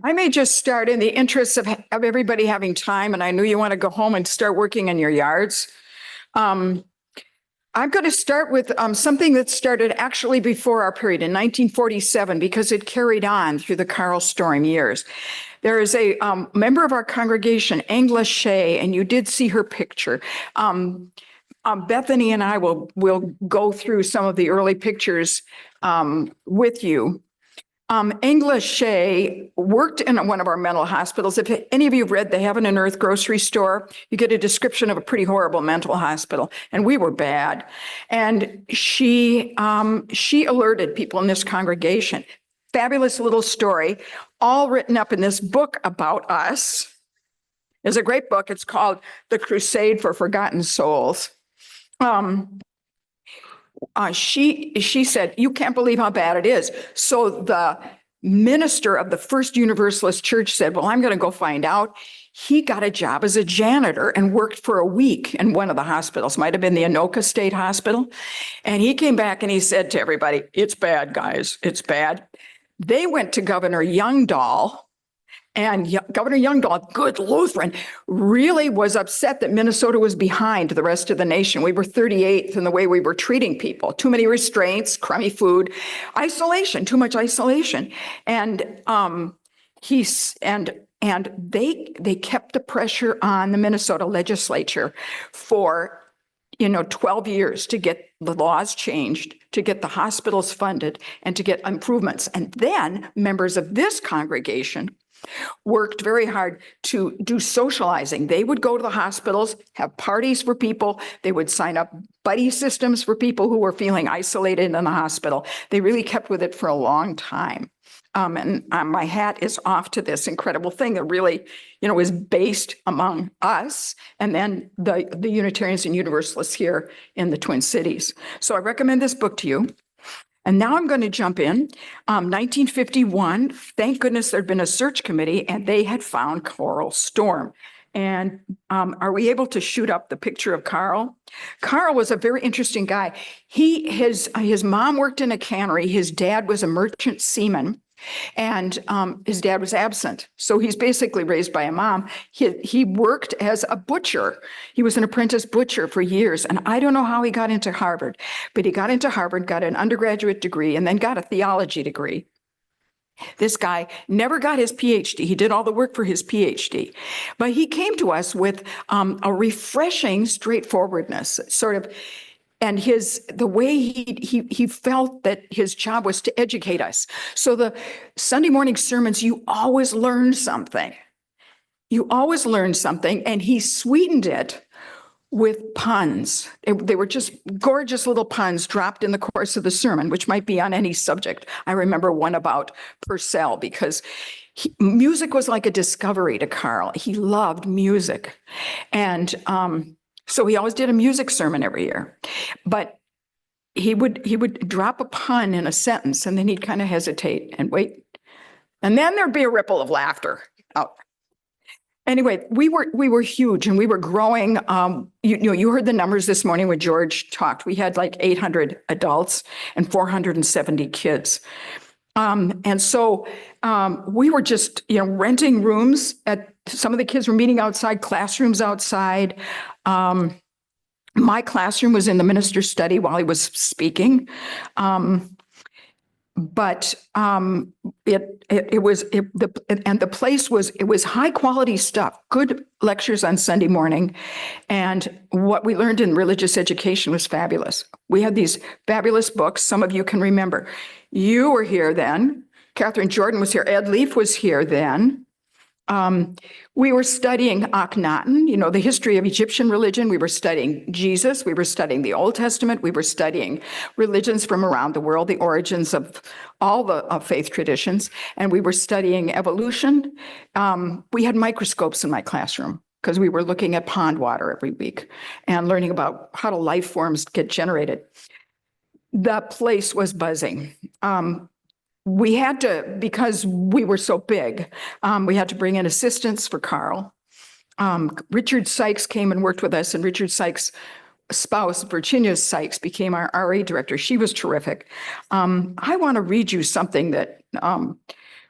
I may just start in the interest of everybody having time, and I know you want to go home and start working in your yards. I'm going to start with something that started actually before our period in 1947, because it carried on through the Carl Storm years. There is a member of our congregation, Angela Shea, and you did see her picture. Bethany and I will go through some of the early pictures with you. Angela Shea worked in one of our mental hospitals. If any of you have read The Heaven and Earth grocery store, you get a description of a pretty horrible mental hospital, and we were bad. And she alerted people in this congregation. Fabulous little story, all written up in this book about us. It's a great book. It's called The Crusade for Forgotten Souls. She said, you can't believe how bad it is. So the minister of the First Universalist Church said, well, I'm going to go find out. He got a job as a janitor and worked for a week in one of the hospitals, might have been the Anoka State Hospital. And he came back and he said to everybody, it's bad, guys, it's bad. They went to Governor Youngdahl. And Governor Youngdahl, good Lutheran, really was upset that Minnesota was behind the rest of the nation. We were 38th in the way we were treating people. Too many restraints, crummy food, isolation, too much isolation. And they kept the pressure on the Minnesota legislature for 12 years to get the laws changed, to get the hospitals funded, and to get improvements. And then members of this congregation worked very hard to do socializing. They would go to the hospitals, have parties for people. They would sign up buddy systems for people who were feeling isolated in the hospital. They really kept with it for a long time. And my hat is off to this incredible thing that really, is based among us and then the Unitarians and Universalists here in the Twin Cities. So I recommend this book to you. And now I'm going to jump in. 1951, thank goodness there'd been a search committee and they had found Carl Storm. And are we able to shoot up the picture of Carl? Carl was a very interesting guy. His mom worked in a cannery. His dad was a merchant seaman. And his dad was absent. So he's basically raised by a mom. He worked as a butcher. He was an apprentice butcher for years. And I don't know how he got into Harvard, but he got into Harvard, got an undergraduate degree, and then got a theology degree. This guy never got his PhD. He did all the work for his PhD. But he came to us with a refreshing straightforwardness, sort of. And the way he felt that his job was to educate us. So the Sunday morning sermons, you always learn something. You always learn something. And he sweetened it with puns. They were just gorgeous little puns dropped in the course of the sermon, which might be on any subject. I remember one about Purcell, because music was like a discovery to Carl. He loved music. And so he always did a music sermon every year, but he would drop a pun in a sentence and then he'd kind of hesitate and wait. And then there'd be a ripple of laughter out. Anyway, we were huge and we were growing. You heard the numbers this morning when George talked. We had like 800 adults and 470 kids. And so we were just, renting rooms some of the kids were meeting outside, classrooms outside. My classroom was in the minister's study while he was speaking. The place was high quality stuff, good lectures on Sunday morning. And what we learned in religious education was fabulous. We had these fabulous books. Some of you can remember. You were here then. Catherine Jordan was here. Ed Leaf was here then. We were studying Akhenaten, the history of Egyptian religion. We were studying Jesus. We were studying the Old Testament. We were studying religions from around the world, the origins of all the faith traditions. And we were studying evolution. We had microscopes in my classroom because we were looking at pond water every week and learning about how do life forms get generated. The place was buzzing. we had to, because we were so big, we had to bring in assistants for Carl. Richard Sykes came and worked with us, and Richard Sykes' spouse, Virginia Sykes, became our RA director. She was terrific. I want to read you something that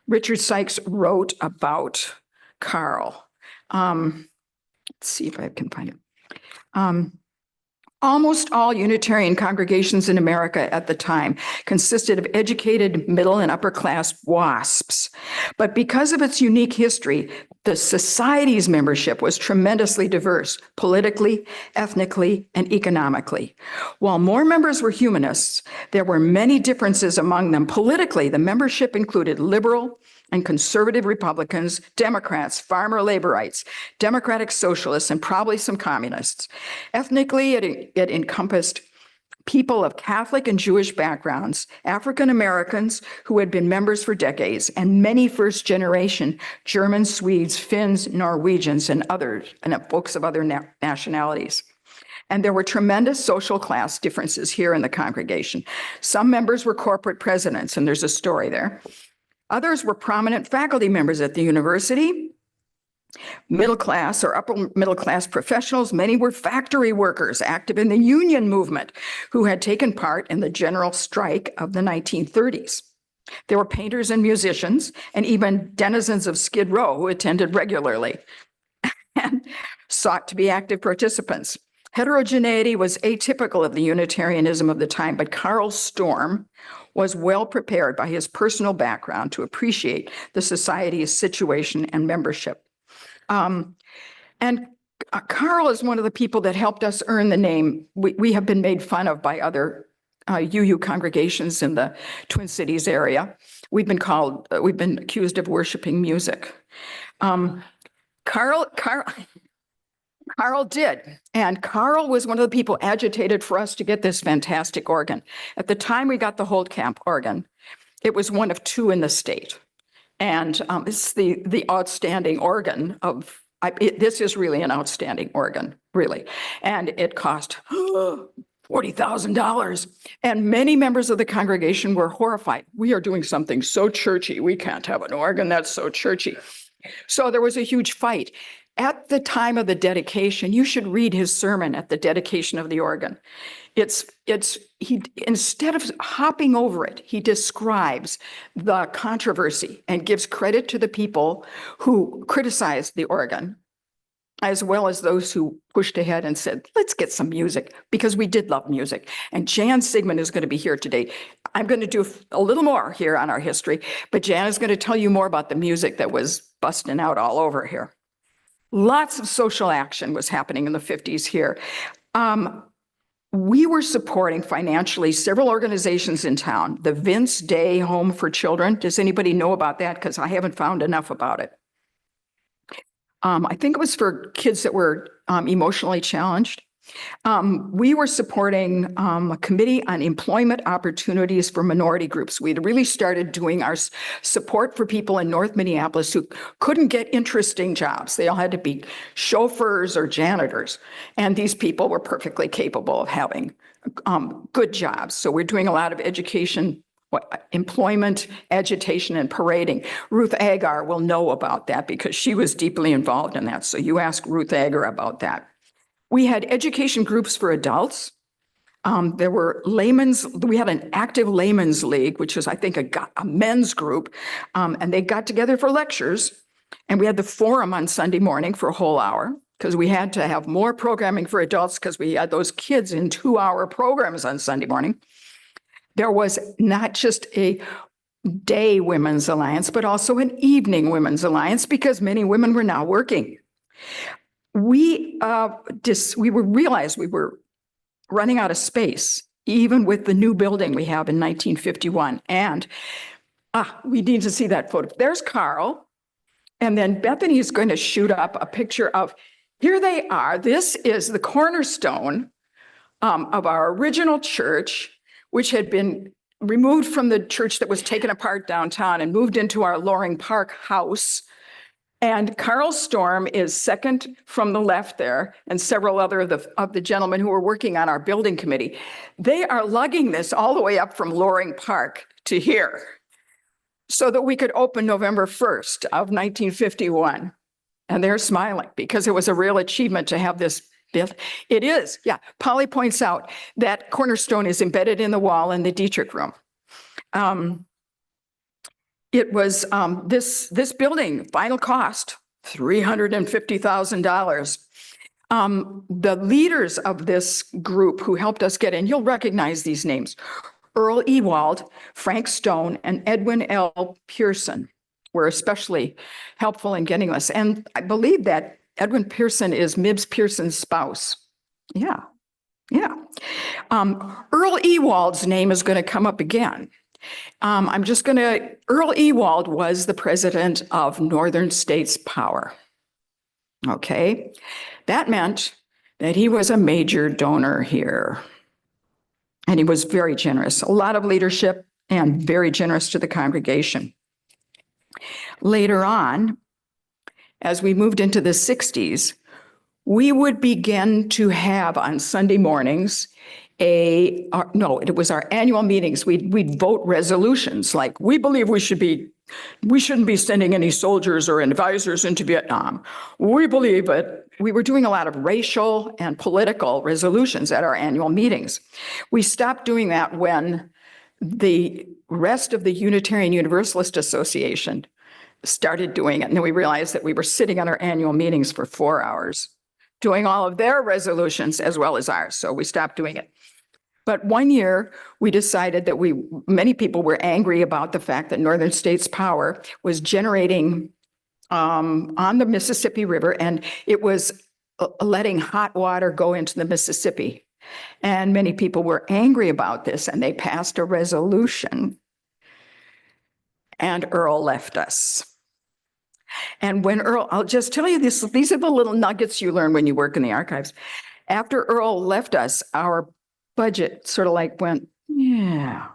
Richard Sykes wrote about Carl. Let's see if I can find it. Almost all Unitarian congregations in America at the time consisted of educated middle and upper class WASPs. But because of its unique history, the society's membership was tremendously diverse, politically, ethnically, and economically. While more members were humanists, there were many differences among them. Politically, the membership included liberal and conservative Republicans, Democrats, farmer laborites, democratic socialists, and probably some communists. Ethnically, it encompassed people of Catholic and Jewish backgrounds, African Americans who had been members for decades, and many first-generation Germans, Swedes, Finns, Norwegians, and others, and folks of other nationalities. And there were tremendous social class differences here in the congregation. Some members were corporate presidents, and there's a story there. Others were prominent faculty members at the university, middle class or upper middle class professionals. Many were factory workers active in the union movement who had taken part in the general strike of the 1930s. There were painters and musicians, and even denizens of Skid Row who attended regularly and sought to be active participants. Heterogeneity was atypical of the Unitarianism of the time, but Carl Storm was well prepared by his personal background to appreciate the society's situation and membership. And Carl is one of the people that helped us earn the name. We have been made fun of by other UU congregations in the Twin Cities area. We've been accused of worshiping music. Carl did. And Carl was one of the people agitated for us to get this fantastic organ. At the time we got the Holdcamp organ, it was one of two in the state. And it's the outstanding organ of, this is really an outstanding organ, really. And it cost $40,000. And many members of the congregation were horrified. We are doing something so churchy. We can't have an organ that's so churchy. So there was a huge fight. At the time of the dedication, you should read his sermon at the dedication of the organ. He instead of hopping over it, he describes the controversy and gives credit to the people who criticized the organ, as well as those who pushed ahead and said, let's get some music, because we did love music. And Jan Sigmund is going to be here today. I'm going to do a little more here on our history, but Jan is going to tell you more about the music that was busting out all over here. Lots of social action was happening in the 50s here. We were supporting financially several organizations in town. The Vince Day Home for Children. Does anybody know about that? Because I haven't found enough about it. I think it was for kids that were emotionally challenged. We were supporting a committee on employment opportunities for minority groups. We'd really started doing our support for people in North Minneapolis who couldn't get interesting jobs. They all had to be chauffeurs or janitors. And these people were perfectly capable of having good jobs. So we're doing a lot of education, employment, agitation, and parading. Ruth Agar will know about that because she was deeply involved in that. So you ask Ruth Agar about that. We had education groups for adults. There were we had an active layman's league, which was, I think, a men's group. And they got together for lectures. And we had the forum on Sunday morning for a whole hour because we had to have more programming for adults because we had those kids in 2-hour programs on Sunday morning. There was not just a day women's alliance, but also an evening women's alliance because many women were now working. We realized we were running out of space, even with the new building we have in 1951. And we need to see that photo. There's Carl. And then Bethany is going to shoot up a picture of, here they are. This is the cornerstone of our original church, which had been removed from the church that was taken apart downtown and moved into our Loring Park house. And Carl Storm is second from the left there, and several other of the gentlemen who were working on our building committee. They are lugging this all the way up from Loring Park to here. so that we could open November 1st of 1951. And they're smiling because it was a real achievement to have this built. It is, yeah. Polly points out that cornerstone is embedded in the wall in the Dietrich room. It was this building, final cost, $350,000. The leaders of this group who helped us get in, you'll recognize these names: Earl Ewald, Frank Stone, and Edwin L. Pearson were especially helpful in getting us. And I believe that Edwin Pearson is Mibbs Pearson's spouse. Yeah, yeah. Earl Ewald's name is going to come up again. Earl Ewald was the president of Northern States Power. Okay, that meant that he was a major donor here. And he was very generous, a lot of leadership, and very generous to the congregation. Later on, as we moved into the 60s, we would begin to have on Sunday mornings it was our annual meetings. We'd vote resolutions like, we believe we shouldn't be sending any soldiers or advisors into Vietnam. We believe it. We were doing a lot of racial and political resolutions at our annual meetings. We stopped doing that when the rest of the Unitarian Universalist Association started doing it. And then we realized that we were sitting on our annual meetings for 4 hours, doing all of their resolutions as well as ours. So we stopped doing it. But one year we decided that many people were angry about the fact that Northern States Power was generating on the Mississippi River, and it was letting hot water go into the Mississippi. And many people were angry about this, and they passed a resolution. And Earl left us. And when Earl, I'll just tell you this, these are the little nuggets you learn when you work in the archives. After Earl left us, our budget sort of like went, yeah.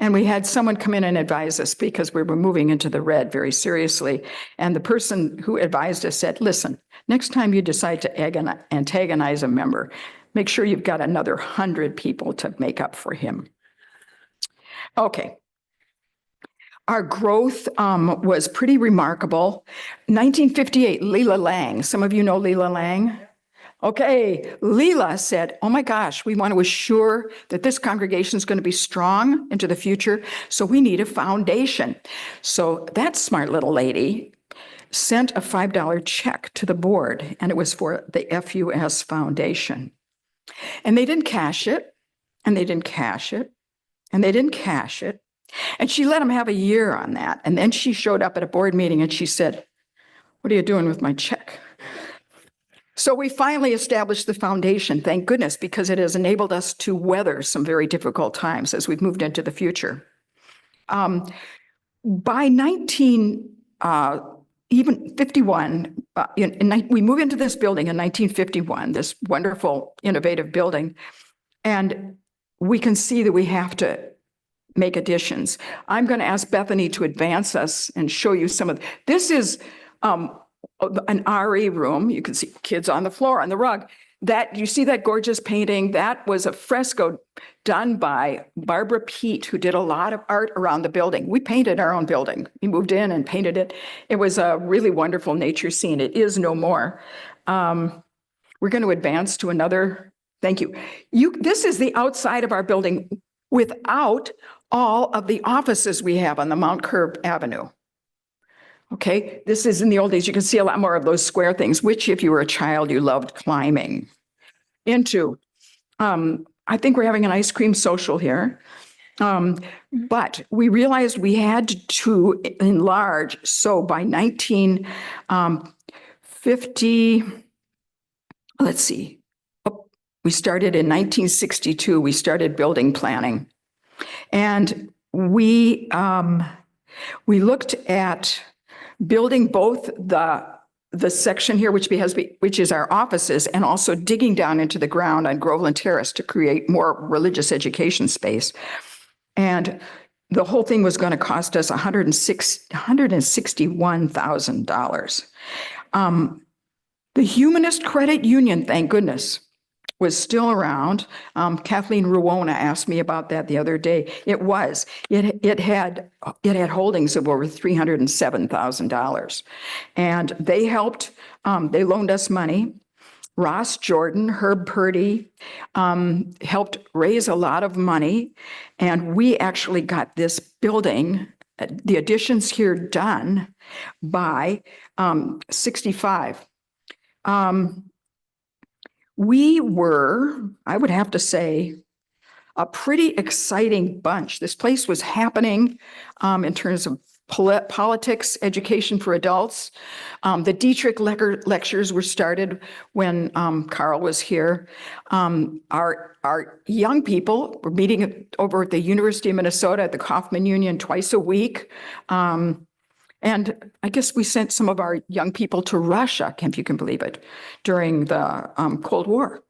And we had someone come in and advise us because we were moving into the red very seriously. And the person who advised us said, listen, next time you decide to antagonize a member, make sure you've got another 100 people to make up for him. Okay. Our growth was pretty remarkable. 1958, Leela Lang. Some of you know Leela Lang? Okay, Leela said, oh my gosh, we want to assure that this congregation is going to be strong into the future, so we need a foundation. So that smart little lady sent a $5 check to the board, and it was for the FUS Foundation. And they didn't cash it, and they didn't cash it, and they didn't cash it. And she let them have a year on that. And then she showed up at a board meeting and she said, what are you doing with my check? So we finally established the foundation, thank goodness, because it has enabled us to weather some very difficult times as we've moved into the future. By 1951, we moved into this building in 1951, this wonderful, innovative building, and we can see that we have to make additions. I'm going to ask Bethany to advance us and show you some of this is an RE room. You can see kids on the floor, on the rug. That, you see that gorgeous painting? That was a fresco done by Barbara Peet, who did a lot of art around the building. We painted our own building. We moved in and painted it. It was a really wonderful nature scene. It is no more. We're going to advance to another. Thank you. This is the outside of our building without all of the offices we have on the Mount Curb Avenue. Okay, this is in the old days. You can see a lot more of those square things, which if you were a child, you loved climbing into. I think we're having an ice cream social here. But we realized we had to enlarge. So by 1950, let's see, we started in 1962, we started building planning. And we looked at building both the section here, which is our offices, and also digging down into the ground on Groveland Terrace to create more religious education space. And the whole thing was going to cost us $161,000. The Humanist Credit Union, thank goodness, was still around. Kathleen Ruona asked me about that the other day. It was. It had holdings of over $307,000. And they helped, they loaned us money. Ross Jordan, Herb Purdy, helped raise a lot of money. And we actually got this building, the additions here done by 65. We were, I would have to say, a pretty exciting bunch. This place was happening in terms of politics, education for adults. The Dietrich lectures were started when Carl was here. Our young people were meeting over at the University of Minnesota at the Kaufman Union twice a week. And I guess we sent some of our young people to Russia, if you can believe it, during the Cold War,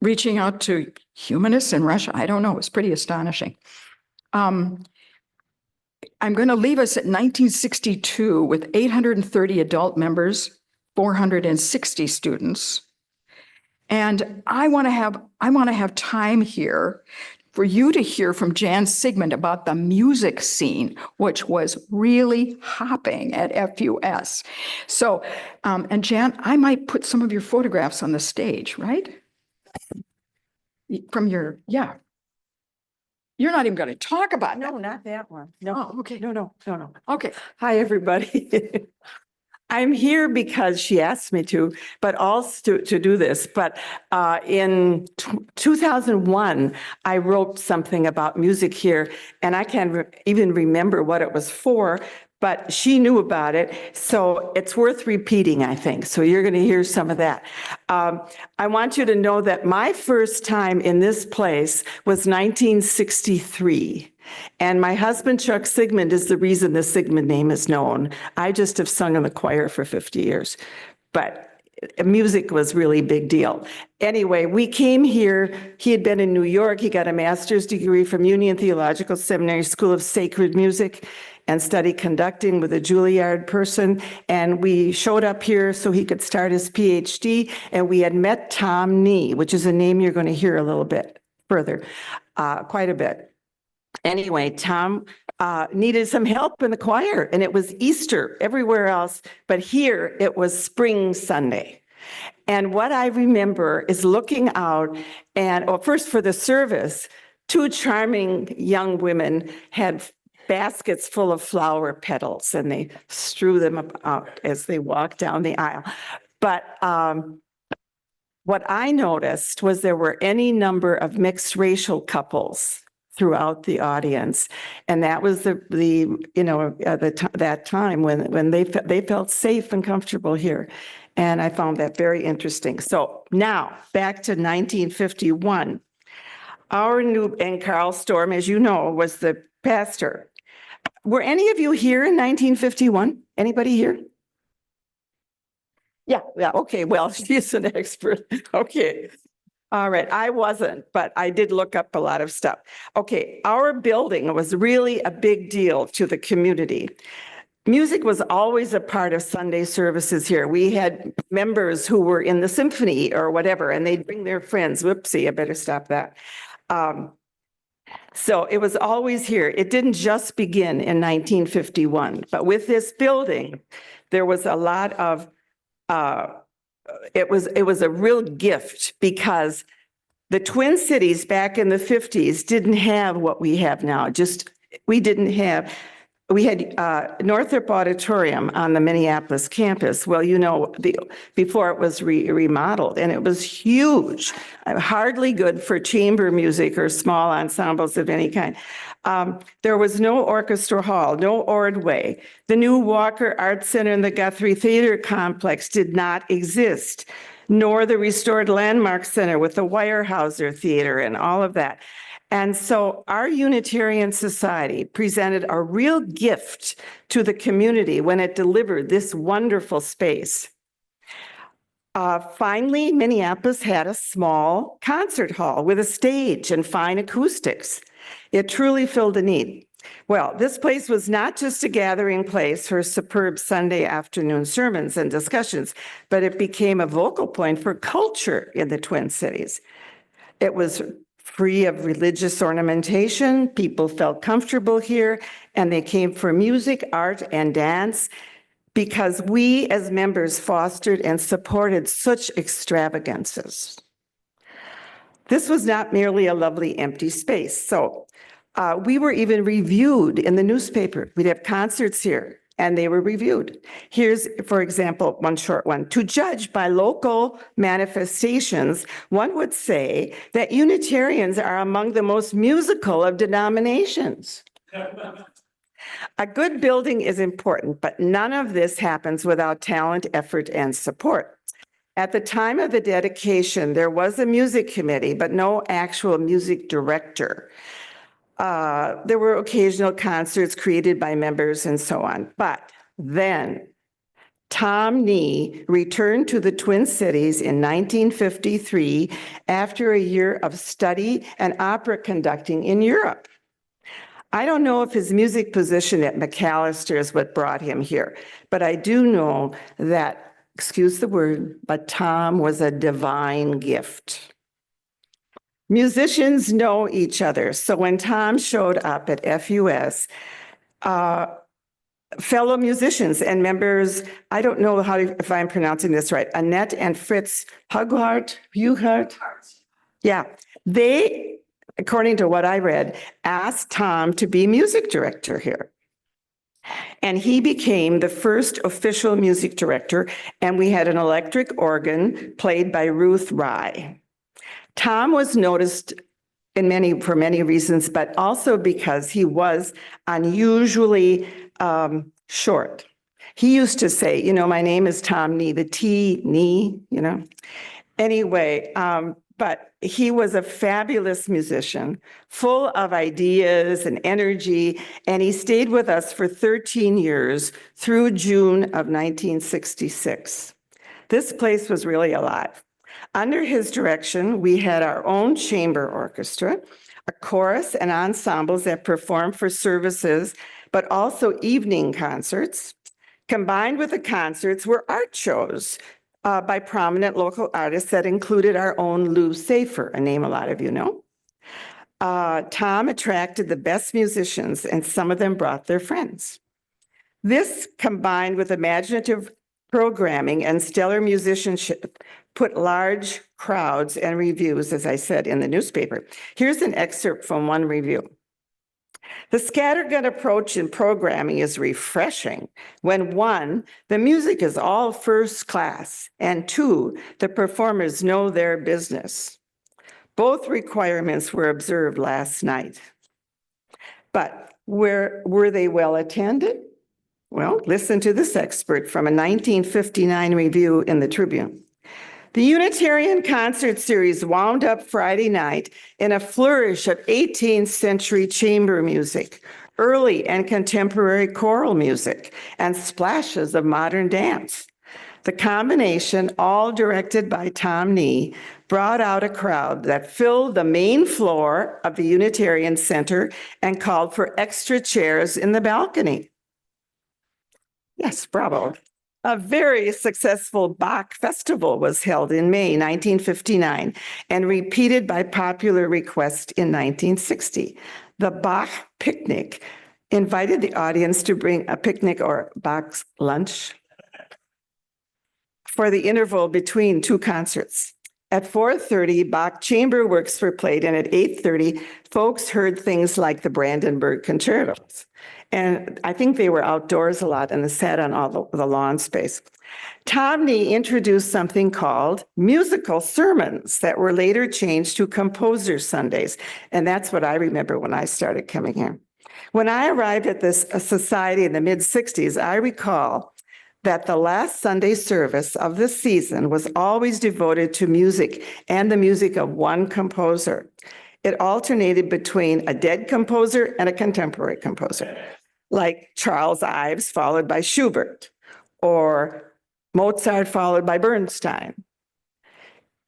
reaching out to humanists in Russia. I don't know, it's pretty astonishing. I'm going to leave us at 1962 with 830 adult members, 460 students. And I want to have time here for you to hear from Jan Sigmund about the music scene, which was really hopping at FUS. So, and Jan, I might put some of your photographs on the stage, right? From your, yeah. You're not even going to talk about it. No, not that one. No. Oh, okay. No. Okay. Hi, everybody. I'm here because she asked me to, but also to do this. But in 2001, I wrote something about music here, and I can't even remember what it was for, but she knew about it. So it's worth repeating, I think. So you're going to hear some of that. I want you to know that my first time in this place was 1963. And my husband, Chuck Sigmund, is the reason the Sigmund name is known. I just have sung in the choir for 50 years, but music was really a big deal. Anyway, we came here. He had been in New York. He got a master's degree from Union Theological Seminary School of Sacred Music and studied conducting with a Juilliard person. And we showed up here so he could start his PhD. And we had met Tom Nee, which is a name you're going to hear a little bit further, quite a bit. Anyway, Tom needed some help in the choir, and it was Easter everywhere else, but here it was Spring Sunday. And what I remember is looking out and, well, first for the service, two charming young women had baskets full of flower petals, and they strew them out as they walked down the aisle. But what I noticed was there were any number of mixed racial couples throughout the audience, and that was that time when they felt safe and comfortable here, and I found that very interesting. So now back to 1951. Our new, and Carl Storm, as you know, was the pastor. Were any of you here in 1951? Anybody here? Yeah, okay, well, she's an expert. Okay. All right, I wasn't, but I did look up a lot of stuff. Okay, our building was really a big deal to the community. Music was always a part of Sunday services here. We had members who were in the symphony or whatever, and they'd bring their friends. Whoopsie, I better stop that. So it was always here. It didn't just begin in 1951, but with this building, there was a lot of it was a real gift because the Twin Cities back in the 50s didn't have what we have now. We had Northrop Auditorium on the Minneapolis campus. Well, you know, before it was remodeled, and it was huge, hardly good for chamber music or small ensembles of any kind. There was no orchestra hall, no Ordway. The new Walker Art Center and the Guthrie Theater Complex did not exist, nor the restored Landmark Center with the Weyerhaeuser Theater and all of that. And so our Unitarian Society presented a real gift to the community when it delivered this wonderful space. Finally, Minneapolis had a small concert hall with a stage and fine acoustics. It truly filled a need. Well, this place was not just a gathering place for superb Sunday afternoon sermons and discussions, but it became a vocal point for culture in the Twin Cities. It was free of religious ornamentation. People felt comfortable here, and they came for music, art, and dance because we as members fostered and supported such extravagances. This was not merely a lovely empty space. So we were even reviewed in the newspaper. We'd have concerts here, and they were reviewed. Here's, for example, one short one. To judge by local manifestations, one would say that Unitarians are among the most musical of denominations. A good building is important, but none of this happens without talent, effort, and support. At the time of the dedication, there was a music committee, but no actual music director. There were occasional concerts created by members and so on. But then Tom Nee returned to the Twin Cities in 1953 after a year of study and opera conducting in Europe. I don't know if his music position at McAllister is what brought him here, but I do know that, excuse the word, but Tom was a divine gift. Musicians know each other, so when Tom showed up at FUS, fellow musicians and members, I don't know if I'm pronouncing this right, Annette and Fritz Hughart, yeah, they, according to what I read, asked Tom to be music director here. And he became the first official music director, and we had an electric organ played by Ruth Rye. Tom was noticed for many reasons, but also because he was unusually short. He used to say, you know, my name is Tom Nee, the T, Nee, you know. Anyway, but he was a fabulous musician, full of ideas and energy, and he stayed with us for 13 years through June of 1966. This place was really alive. Under his direction, we had our own chamber orchestra, a chorus and ensembles that performed for services, but also evening concerts. Combined with the concerts were art shows by prominent local artists that included our own Lou Safer, a name a lot of you know. Tom attracted the best musicians, and some of them brought their friends. This, combined with imaginative programming and stellar musicianship, put large crowds and reviews, as I said, in the newspaper. Here's an excerpt from one review. The scattergun approach in programming is refreshing when, one, the music is all first class, and two, the performers know their business. Both requirements were observed last night. But were they well attended? Well, listen to this excerpt from a 1959 review in the Tribune. The Unitarian concert series wound up Friday night in a flourish of 18th century chamber music, early and contemporary choral music, and splashes of modern dance. The combination, all directed by Tom Nee, brought out a crowd that filled the main floor of the Unitarian Center and called for extra chairs in the balcony. Yes, bravo. A very successful Bach festival was held in May 1959 and repeated by popular request in 1960. The Bach picnic invited the audience to bring a picnic or Bach's lunch for the interval between two concerts. At 4:30, Bach chamber works were played, and at 8:30, folks heard things like the Brandenburg concertos. And I think they were outdoors a lot and sat on all the lawn space. Tom Nee introduced something called musical sermons that were later changed to composer Sundays. And that's what I remember when I started coming here. When I arrived at this society in the mid-60s, I recall that the last Sunday service of the season was always devoted to music and the music of one composer. It alternated between a dead composer and a contemporary composer, like Charles Ives followed by Schubert, or Mozart followed by Bernstein.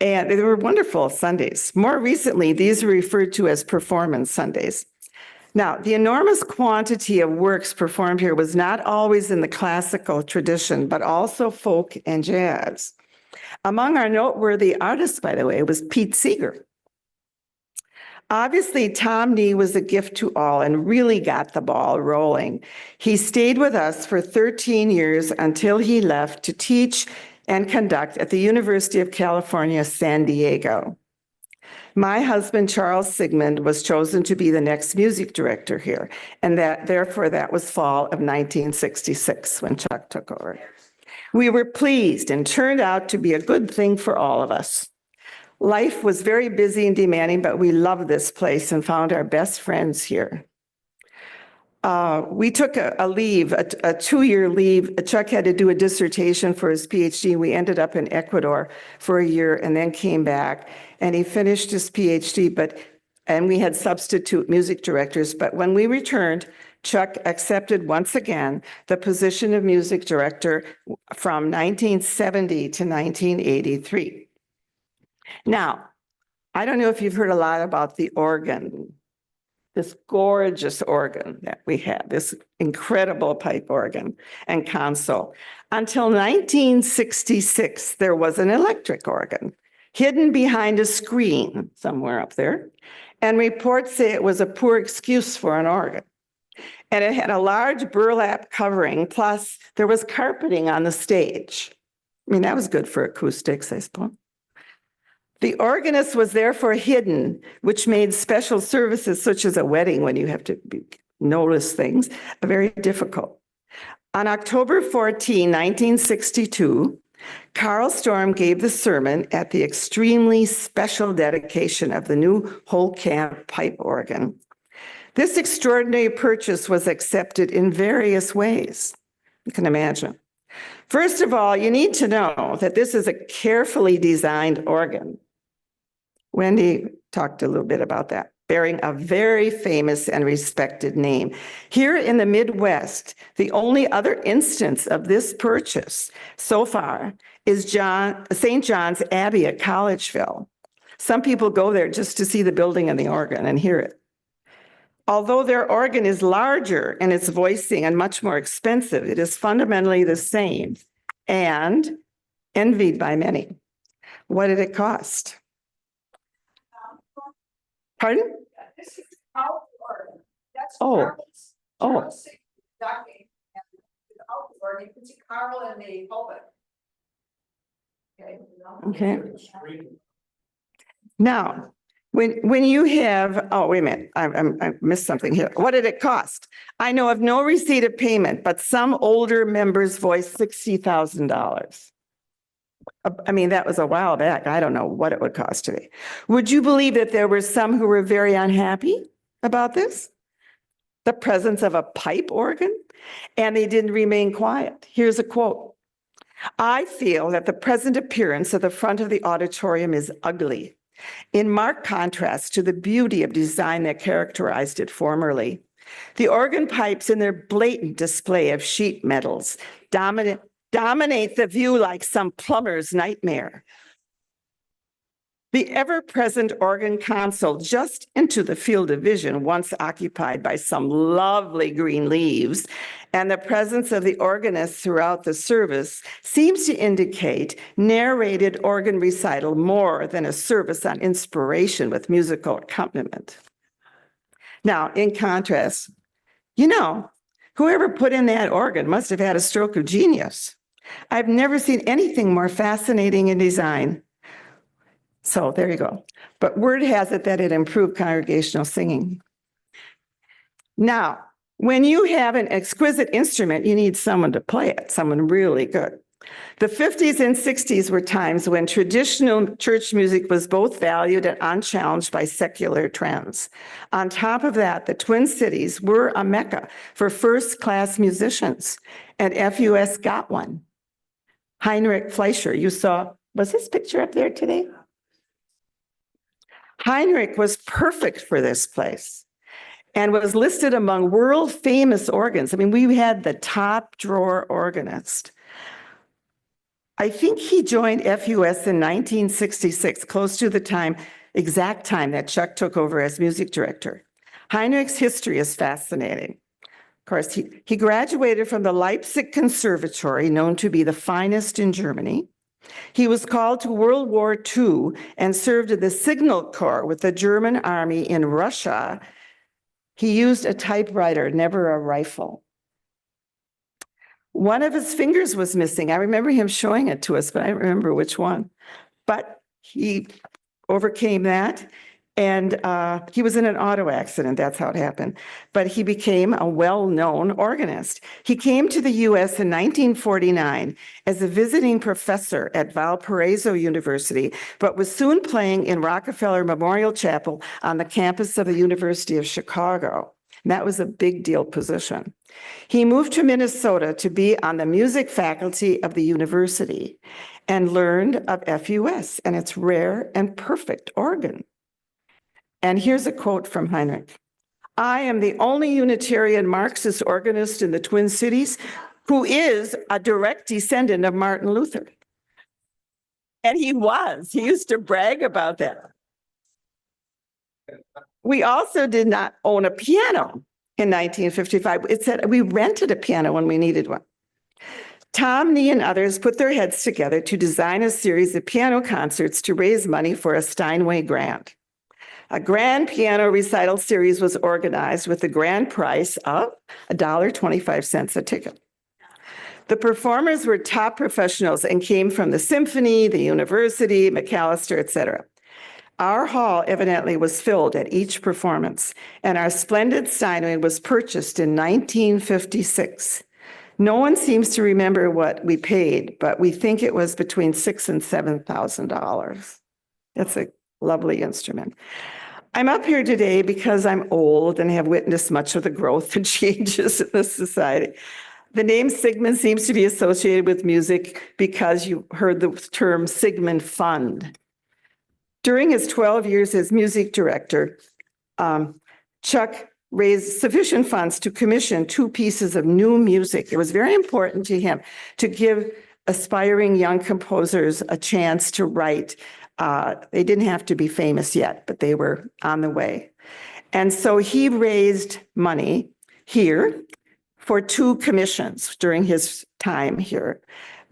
And they were wonderful Sundays. More recently, these are referred to as performance Sundays. Now, the enormous quantity of works performed here was not always in the classical tradition, but also folk and jazz. Among our noteworthy artists, by the way, was Pete Seeger. Obviously, Tom Nee was a gift to all and really got the ball rolling. He stayed with us for 13 years until he left to teach and conduct at the University of California, San Diego. My husband, Charles Sigmund, was chosen to be the next music director here, and therefore that was fall of 1966 when Chuck took over. We were pleased and turned out to be a good thing for all of us. Life was very busy and demanding, but we loved this place and found our best friends here. We took a leave, a 2-year leave. Chuck had to do a dissertation for his PhD. We ended up in Ecuador for a year and then came back, and he finished his PhD, and we had substitute music directors. But when we returned, Chuck accepted once again the position of music director from 1970 to 1983. Now, I don't know if you've heard a lot about the organ, this gorgeous organ that we have, this incredible pipe organ and console. Until 1966, there was an electric organ hidden behind a screen somewhere up there, and reports say it was a poor excuse for an organ. And it had a large burlap covering, plus there was carpeting on the stage. I mean, that was good for acoustics, I suppose. The organist was therefore hidden, which made special services such as a wedding, when you have to notice things, very difficult. On October 14, 1962, Carl Storm gave the sermon at the extremely special dedication of the new whole camp pipe organ. This extraordinary purchase was accepted in various ways. You can imagine. First of all, you need to know that this is a carefully designed organ. Wendy talked a little bit about that, bearing a very famous and respected name. Here in the Midwest, the only other instance of this purchase so far is St. John's Abbey at Collegeville. Some people go there just to see the building and the organ and hear it. Although their organ is larger in its voicing and much more expensive, it is fundamentally the same and envied by many. What did it cost? Pardon? This is our organ. That's Oh. Carl's. Oh. Charles Ducking and the outdoor organ. You can see Carl in the pulpit. Okay. Now, when you have, oh, wait a minute, I missed something here. What did it cost? I know of no receipt of payment, but some older members voiced $60,000. I mean, that was a while back. I don't know what it would cost today. Would you believe that there were some who were very unhappy about this? The presence of a pipe organ? And they didn't remain quiet. Here's a quote. I feel that the present appearance of the front of the auditorium is ugly, in marked contrast to the beauty of design that characterized it formerly. The organ pipes in their blatant display of sheet metals dominate the view like some plumber's nightmare. The ever-present organ console just into the field of vision, once occupied by some lovely green leaves, and the presence of the organist throughout the service seems to indicate narrated organ recital more than a service on inspiration with musical accompaniment. Now, in contrast, whoever put in that organ must have had a stroke of genius. I've never seen anything more fascinating in design. So there you go. But word has it that it improved congregational singing. Now, when you have an exquisite instrument, you need someone to play it, someone really good. The 50s and 60s were times when traditional church music was both valued and unchallenged by secular trends. On top of that, the Twin Cities were a mecca for first-class musicians, and FUS got one. Heinrich Fleischer, you saw, was his picture up there today? Heinrich was perfect for this place and was listed among world-famous organs. I mean, we had the top drawer organist. I think he joined FUS in 1966, close to the exact time that Chuck took over as music director. Heinrich's history is fascinating. Of course, he graduated from the Leipzig Conservatory, known to be the finest in Germany. He was called to World War II and served in the Signal Corps with the German army in Russia. He used a typewriter, never a rifle. One of his fingers was missing. I remember him showing it to us, but I don't remember which one. But he overcame that. And he was in an auto accident. That's how it happened. But he became a well-known organist. He came to the U.S. in 1949 as a visiting professor at Valparaiso University, but was soon playing in Rockefeller Memorial Chapel on the campus of the University of Chicago. And that was a big deal position. He moved to Minnesota to be on the music faculty of the university and learned of FUS and its rare and perfect organ. And here's a quote from Heinrich. "I am the only Unitarian Marxist organist in the Twin Cities who is a direct descendant of Martin Luther." And he was. He used to brag about that. We also did not own a piano in 1955. It said we rented a piano when we needed one. Tom Nee and others put their heads together to design a series of piano concerts to raise money for a Steinway grant. A grand piano recital series was organized with the grand price of $1.25 a ticket. The performers were top professionals and came from the symphony, the university, McAllister, etc. Our hall evidently was filled at each performance, and our splendid Steinway was purchased in 1956. No one seems to remember what we paid, but we think it was between $6,000 and $7,000. That's a lovely instrument. I'm up here today because I'm old and have witnessed much of the growth and changes in this society. The name Sigmund seems to be associated with music because you heard the term Sigmund Fund. During his 12 years as music director, Chuck raised sufficient funds to commission 2 pieces of new music. It was very important to him to give aspiring young composers a chance to write. They didn't have to be famous yet, but they were on the way. And so he raised money here for 2 commissions during his time here.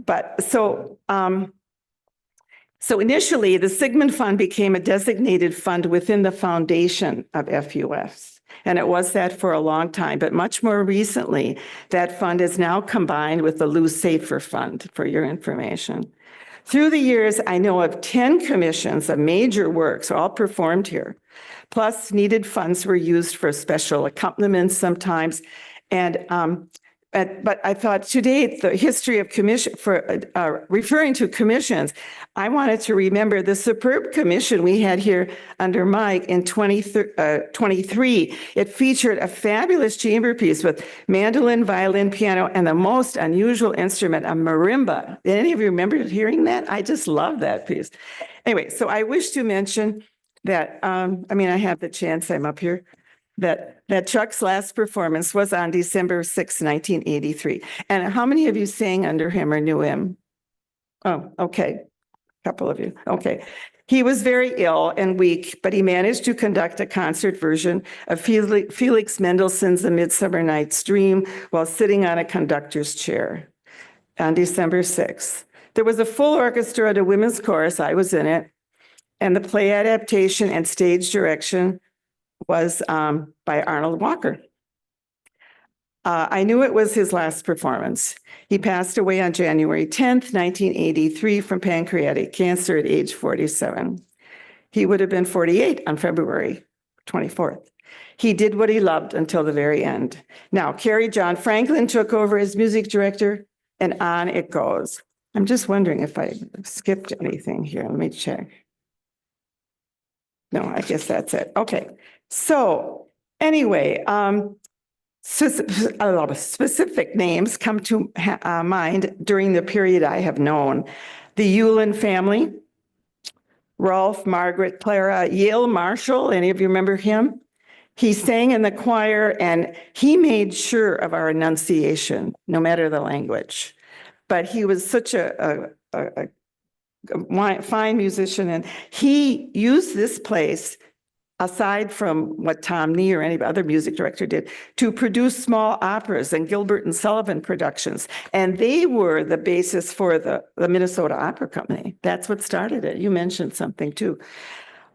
But so initially, the Sigmund Fund became a designated fund within the foundation of FUS. And it was that for a long time, but much more recently, that fund is now combined with the Lou Safer Fund, for your information. Through the years, I know of 10 commissions of major works, all performed here. Plus, needed funds were used for special accompaniments sometimes. But I thought today, the history of commission, for referring to commissions, I wanted to remember the superb commission we had here under Mike in 2023. It featured a fabulous chamber piece with mandolin, violin, piano, and the most unusual instrument, a marimba. Did any of you remember hearing that? I just love that piece. Anyway, so I wish to mention that, I have the chance, I'm up here, that Chuck's last performance was on December 6, 1983. And how many of you sang under him or knew him? Oh, okay. A couple of you. Okay. He was very ill and weak, but he managed to conduct a concert version of Felix Mendelssohn's A Midsummer Night's Dream while sitting on a conductor's chair on December 6th. There was a full orchestra and a women's chorus. I was in it. And the play adaptation and stage direction was by Arnold Walker. I knew it was his last performance. He passed away on January 10th, 1983 from pancreatic cancer at age 47. He would have been 48 on February 24th. He did what he loved until the very end. Now, Carrie John Franklin took over as music director, and on it goes. I'm just wondering if I skipped anything here. Let me check. No, I guess that's it. Okay. So anyway, a lot of specific names come to mind during the period I have known. The Yulin family, Rolf, Margaret, Clara, Yale Marshall, any of you remember him? He sang in the choir and he made sure of our enunciation, no matter the language. But he was such a fine musician, and he used this place aside from what Tom Nee or any other music director did, to produce small operas and Gilbert and Sullivan productions. And they were the basis for the Minnesota Opera Company. That's what started it. You mentioned something too.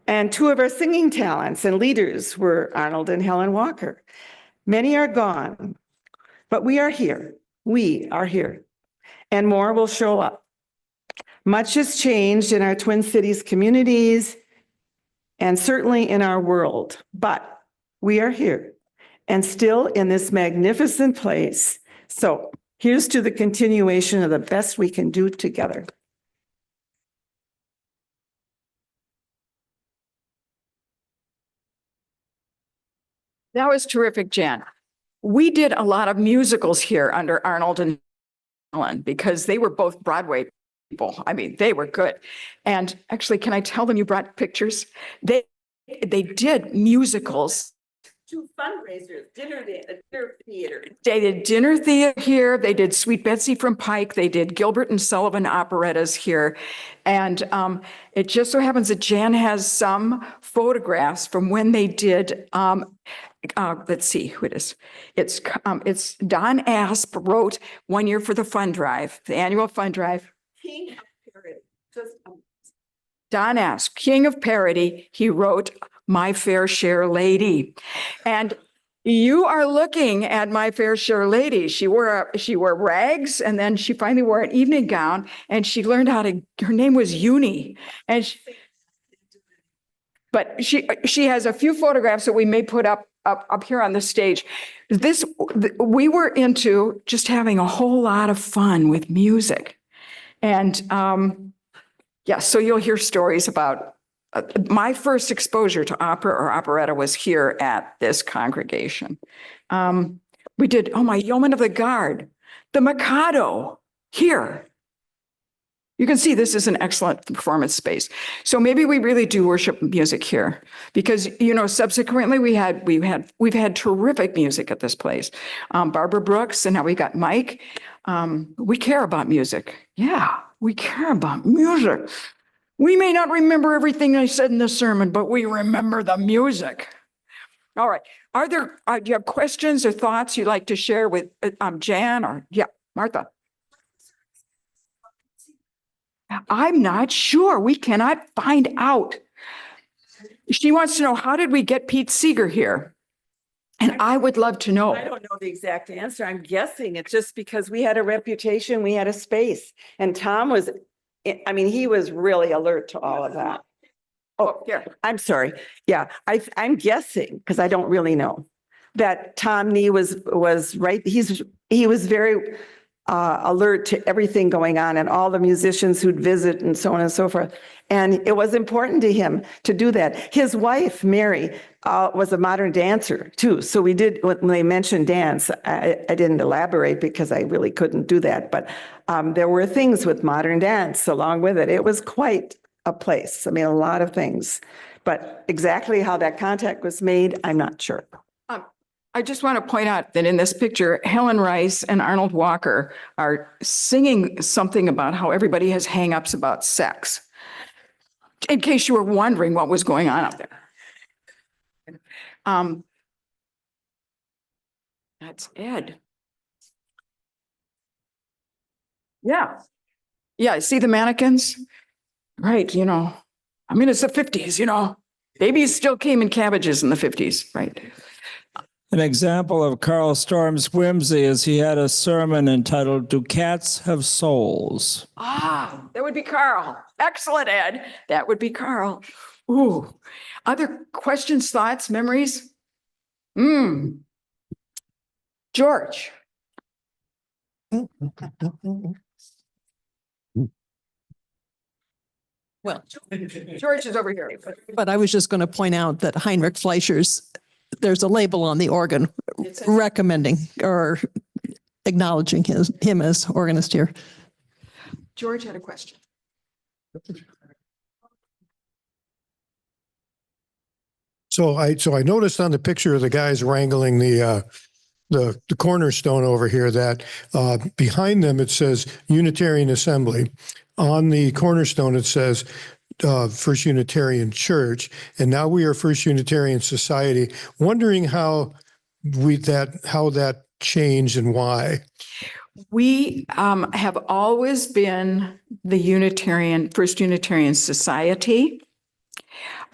And two of our singing talents and leaders were Arnold and Helen Walker. Many are gone, but we are here. We are here. And more will show up. Much has changed in our Twin Cities communities and certainly in our world, but we are here and still in this magnificent place. So here's to the continuation of the best we can do together. That was terrific, Jan. We did a lot of musicals here under Arnold and Helen because they were both Broadway people. I mean, they were good. And actually, can I tell them you brought pictures? They did musicals. Two fundraisers, dinner theater. They did dinner theater here. They did Sweet Betsy from Pike. They did Gilbert and Sullivan operettas here. And it just so happens that Jan has some photographs from when they did, let's see who it is. It's Don Asp wrote one year for the fund drive, the annual fund drive. King of Parody. Don Asp, King of Parody. He wrote My Fair Share Lady. And you are looking at My Fair Share Lady. She wore rags, and then she finally wore an evening gown, and she learned how to, her name was Uni. And but she has a few photographs that we may put up here on the stage. We were into just having a whole lot of fun with music. And yeah, so you'll hear stories about my first exposure to opera or operetta was here at this congregation. We did, oh, my Yeoman of the Guard, the Mikado here. You can see this is an excellent performance space. So maybe we really do worship music here because, you know, subsequently we've had terrific music at this place. Barbara Brooks, and now we got Mike. We care about music. Yeah, we care about music. We may not remember everything I said in the sermon, but we remember the music. All right. Do you have questions or thoughts you'd like to share with Jan or, yeah, Martha? I'm not sure. We cannot find out. She wants to know, how did we get Pete Seeger here? And I would love to know. I don't know the exact answer. I'm guessing it's just because we had a reputation, we had a space. And Tom was, I mean, he was really alert to all of that. Oh, yeah. I'm sorry. Yeah, I'm guessing, because I don't really know, that Tom Nee was right. He was very alert to everything going on and all the musicians who'd visit and so on and so forth. And it was important to him to do that. His wife, Mary, was a modern dancer too. So we did, when they mentioned dance, I didn't elaborate because I really couldn't do that. But there were things with modern dance along with it. It was quite a place. I mean, a lot of things. But exactly how that contact was made, I'm not sure. I just want to point out that in this picture, Helen Rice and Arnold Walker are singing something about how everybody has hang-ups about sex. In case you were wondering what was going on up there. That's Ed. Yeah. Yeah, see the mannequins? Right, you know. I mean, it's the 50s, you know. Babies still came in cabbages in the 50s, right? An example of Carl Storm's whimsy is he had a sermon entitled, Do Cats Have Souls? Ah, that would be Carl. Excellent, Ed. That would be Carl. Ooh. Other questions, thoughts, memories? George. Well, George is over here. but I was just going to point out that Heinrich Fleischer's, there's a label on the organ recommending or acknowledging him as organist here. George had a question. So I noticed on the picture of the guys wrangling the cornerstone over here that behind them it says Unitarian Assembly. On the cornerstone it says First Unitarian Church, and now we are First Unitarian Society. Wondering how that changed and why. We have always been the First Unitarian Society.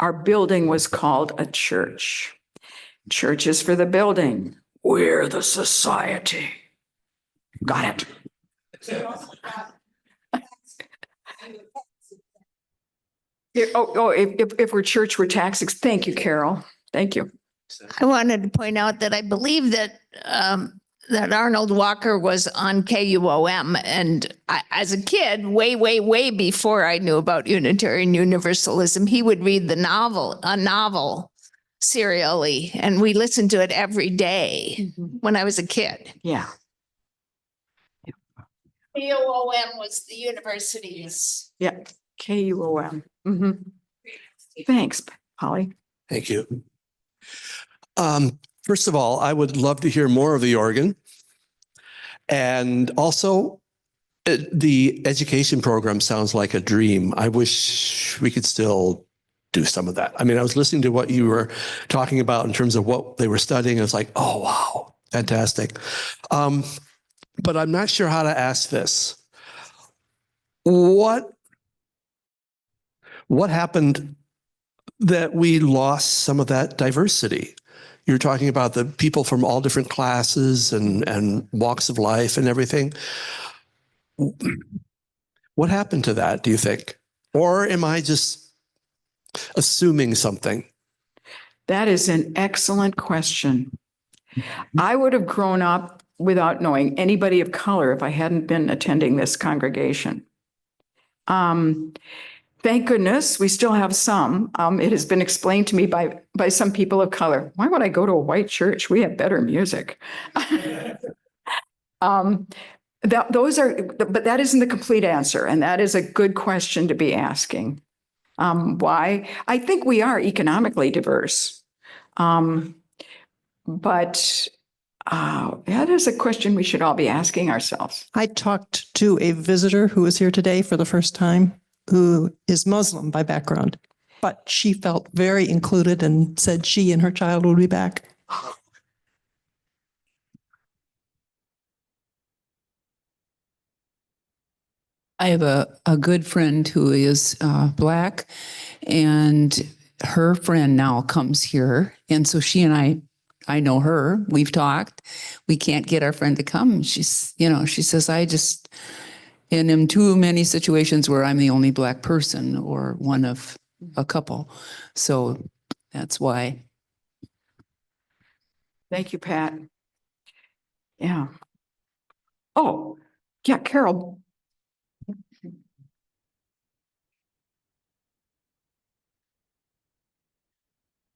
Our building was called a church. Church is for the building. We're the society. Got it. If we're church, we're tax. Thank you, Carol. Thank you. I wanted to point out that I believe that that Arnold Walker was on KUOM, and as a kid, way before I knew about Unitarian Universalism, he would read a novel serially, and we listened to it every day when I was a kid. Yeah. KUOM was the university's. Yeah. KUOM. Thanks, Holly. Thank you. First of all, I would love to hear more of the organ. And also, the education program sounds like a dream. I wish we could still do some of that. I mean, I was listening to what you were talking about in terms of what they were studying. I was like, oh, wow, fantastic. But I'm not sure how to ask this. What happened that we lost some of that diversity? You're talking about the people from all different classes and walks of life and everything. What happened to that, do you think? Or am I just assuming something? That is an excellent question. I would have grown up without knowing anybody of color if I hadn't been attending this congregation. Thank goodness we still have some. It has been explained to me by some people of color. Why would I go to a white church? We have better music. But that isn't the complete answer, and that is a good question to be asking. Why? I think we are economically diverse, but that is a question we should all be asking ourselves. I talked to a visitor who was here today for the first time, who is Muslim by background, but she felt very included and said she and her child would be back. I have a good friend who is Black, and her friend now comes here. And so she and I know her, we've talked. We can't get our friend to come. She says, and in too many situations where I'm the only Black person or one of a couple. So that's why. Thank you, Pat. Yeah. Oh, yeah, Carol.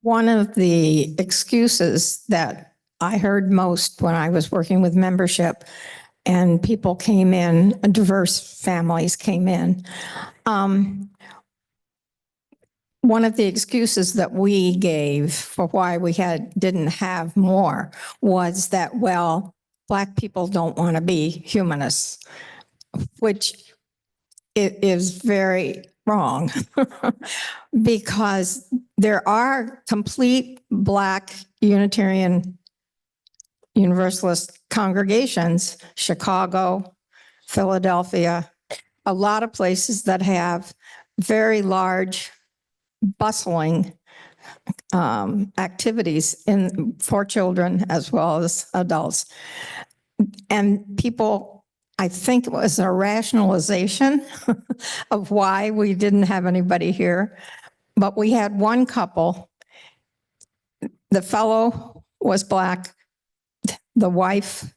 One of the excuses that I heard most when I was working with membership and people came in, diverse families came in. One of the excuses that we gave for why we didn't have more was that, well, Black people don't want to be humanists, which it is very wrong because there are complete Black Unitarian Universalist congregations, Chicago, Philadelphia, a lot of places that have very large, bustling activities for children as well as adults. And people, I think it was a rationalization of why we didn't have anybody here. But we had one couple. The fellow was Black. The wife,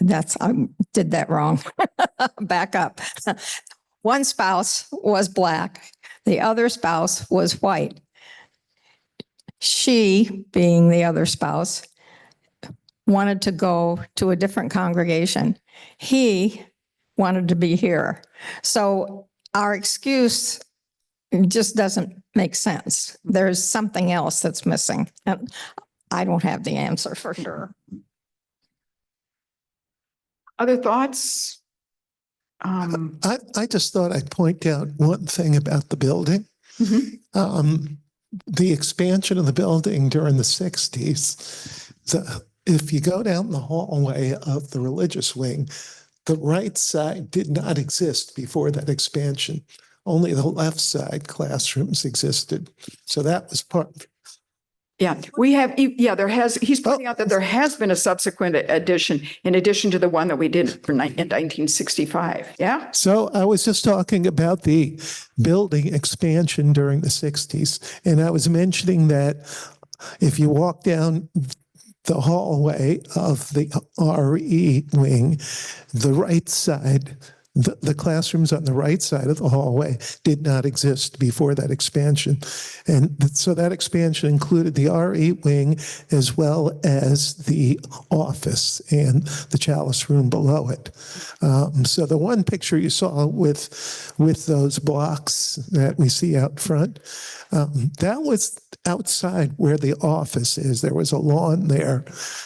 I did that wrong. Back up. One spouse was Black. The other spouse was white. She, being the other spouse, wanted to go to a different congregation. He wanted to be here. So our excuse just doesn't make sense. There's something else that's missing. And I don't have the answer for sure. Other thoughts? I just thought I'd point out one thing about the building. The expansion of the building during the 60s, if you go down the hallway of the religious wing, the right side did not exist before that expansion. Only the left side classrooms existed. So that was part. Yeah, he's pointing out that there has been a subsequent addition in addition to the one that we did in 1965. Yeah. So I was just talking about the building expansion during the 60s. And I was mentioning that if you walk down the hallway of the RE wing, the right side, the classrooms on the right side of the hallway did not exist before that expansion. And so that expansion included the RE wing as well as the office and the chalice room below it. So the one picture you saw with those blocks that we see out front, that was outside where the office is. There was a lawn there.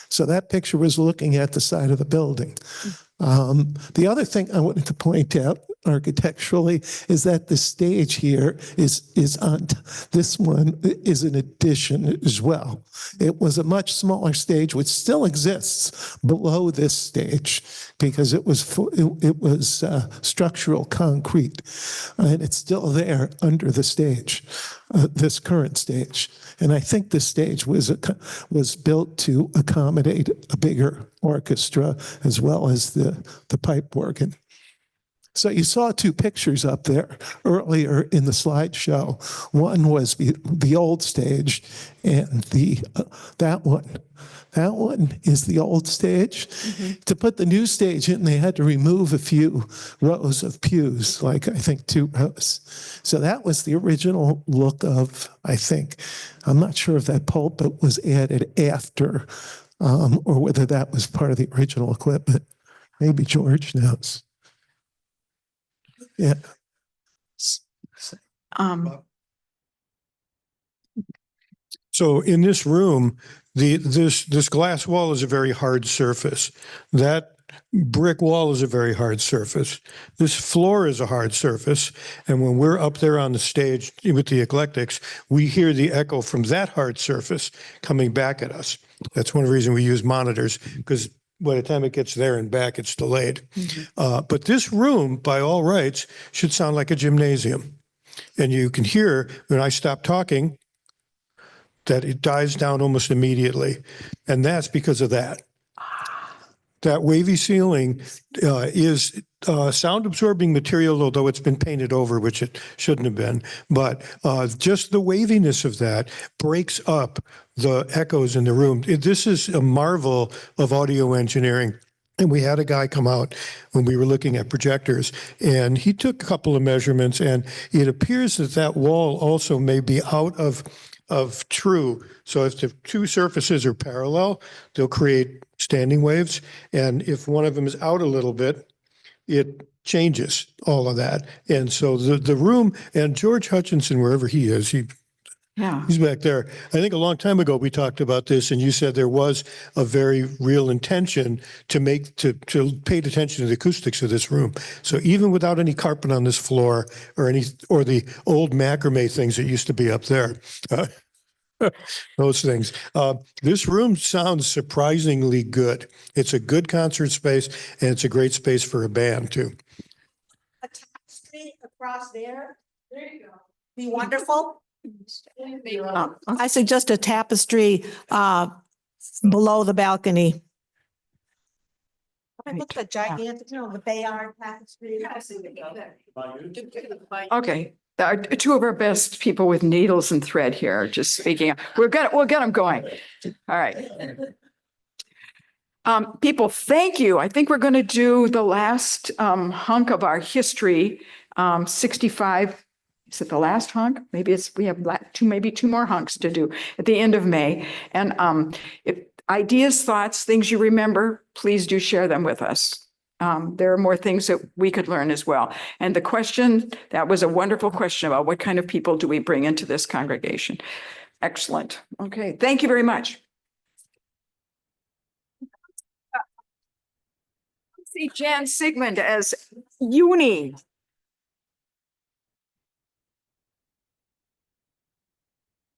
So that picture was looking at the side of the building. The other thing I wanted to point out architecturally is that the stage here is on, this one is an addition as well. It was a much smaller stage, which still exists below this stage because it was structural concrete, and it's still there under the stage, this current stage. And I think this stage was built to accommodate a bigger orchestra as well as the pipe organ. So you saw two pictures up there earlier in the slideshow. One was the old stage, and that one is the old stage. To put the new stage in, they had to remove a few rows of pews, like I think 2 rows. So that was the original look of, I think. I'm not sure if that pulpit was added after, or whether that was part of the original equipment. Maybe George knows. Yeah. So in this room, this glass wall is a very hard surface. That brick wall is a very hard surface. This floor is a hard surface. And when we're up there on the stage with the eclectics, we hear the echo from that hard surface coming back at us. That's one reason we use monitors, because by the time it gets there and back, it's delayed. But this room, by all rights, should sound like a gymnasium. And you can hear when I stop talking that it dies down almost immediately. And that's because of that. That wavy ceiling is sound-absorbing material, although it's been painted over, which it shouldn't have been. But just the waviness of that breaks up the echoes in the room. This is a marvel of audio engineering. And we had a guy come out when we were looking at projectors, and he took a couple of measurements, and it appears that that wall also may be out of true. So if the two surfaces are parallel, they'll create standing waves. And if one of them is out a little bit, it changes all of that. And so the room, and George Hutchinson, wherever he is, he's back there. I think a long time ago we talked about this, and you said there was a very real intention to pay attention to the acoustics of this room. So even without any carpet on this floor or the old macrame things that used to be up there, those things, this room sounds surprisingly good. It's a good concert space, and it's a great space for a band too. A tapestry across there. There you go. Be wonderful. I suggest a tapestry below the balcony. Look at the gigantic, the Bayard tapestry. Okay. Two of our best people with needles and thread here are just speaking. We'll get them going. All right. People, thank you. I think we're going to do the last hunk of our history, 65. Is it the last hunk? Maybe we have maybe two more hunks to do at the end of May. And if ideas, thoughts, things you remember, please do share them with us. There are more things that we could learn as well. And the question, that was a wonderful question about what kind of people do we bring into this congregation? Excellent. Okay, thank you very much. See Jan Sigmund as Uni.